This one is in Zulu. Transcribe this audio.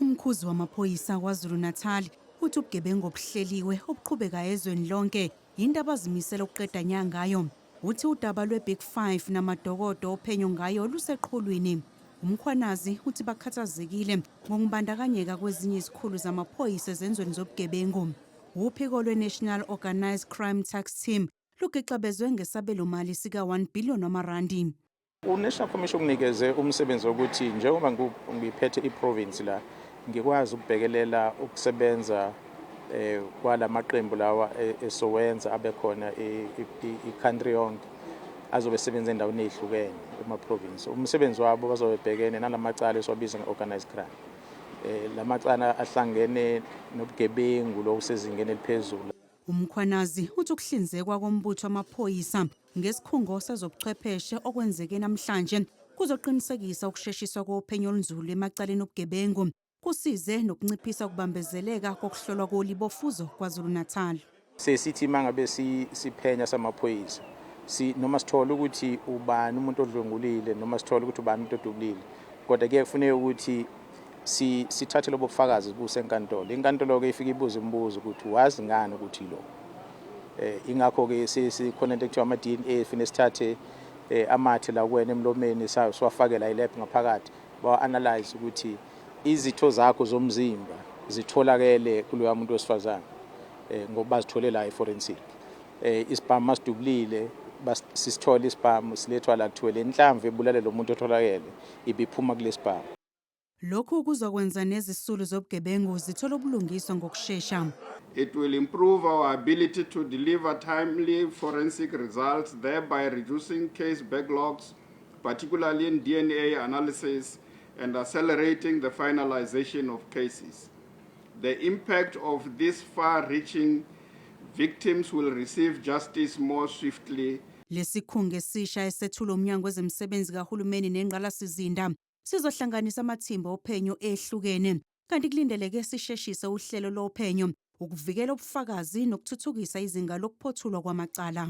Umkhuzi wamaphoyisa KwaZulu-Natal uthi ubugebengu obuhleliwe obuqhubekayo ezweni lonke yinto abazimisela ukuqeda nya ngayo. Uthi udaba lwe-Big Five namadokodo ophenyo ngayo luseqhulwini. Umkhwanazi uthi bakhathazekile ngokubandakanyeka kwezinye izikhulu zamaphoyisa ezenzweni zobugebengu. Uphiko lwe-National Organised Crime Tax Team lugixabezwe ngesabelomali sika-R1 billion. U-National Commission unginikeze umsebenzi wokuthi njengoba ngiphethe iprovince la ngikwazi ukubhekelela ukusebenza kwala maqembu lawa esowenza abekhona i-country yonke azobe sebenza endaweni ezihlukene ema-province. Umsebenzi wabo bazobhekene nalamacala esiwabiza nge-organized crime. Lamacala ahlangene nobugebengu lokusezingeni eliphezulu. Umkhwanazi uthi ukuhlinzekwa kombutho wamaphoyisa ngesikhungo sezobuchwepheshe okwenzeke namhlanje kuzoqinisekisa ukusheshiswa kophenyo olunzulu emacaleni obugebengu, kusize nokunciphisa ukubambezeleka kokuhlolwa kolibofuzo KwaZulu-Natal. Sesithi mangabe siphenya samaphoyisa noma sithola ukuthi ubani umuntu odlungulile noma sithola ukuthi ubani umuntu odubulile, kodwa ke kufanele ukuthi sithathe lobo bufakazi busenkantolo. Inkantolo ke ifika ibuza imibuzo ukuthi wazi ngani ukuthi lo. Ingakho ke sikhona into ekuthiwa ama-DNA fine sithathe amathe la kuwena emlomeni siwafakela ilab ngaphakathi bawa-analyze ukuthi izitho zakho zomzimba zitholakele kuloya muntu wesifazane ngoba bazithole la e-forensic. Isibhamu masidubulile sisithola isibhamu silethwa la kuthiwe le nhlamvu ebulale lo muntu otholakele ibiphuma kule sibhamu. Lokhu kuzokwenza nezisulu zobugebengu zithola ubulungiswa ngokushesha. It will improve our ability to deliver timely forensic results, thereby reducing case backlogs, particularly in DNA analysis, and accelerating the finalization of cases. The impact of this far-reaching victims will receive justice more swiftly. Lesikhungo esisha esethula umnyango wezemisebenzi kahulumeni nengqalasizinda sizohlanganisa amathimba ophenyo ehlukene, kanti kulindeleke sisheshise uhlelo lophenyo, ukuvikela ubufakazi nokuthuthukisa izinga lokuphothulwa kwamacala.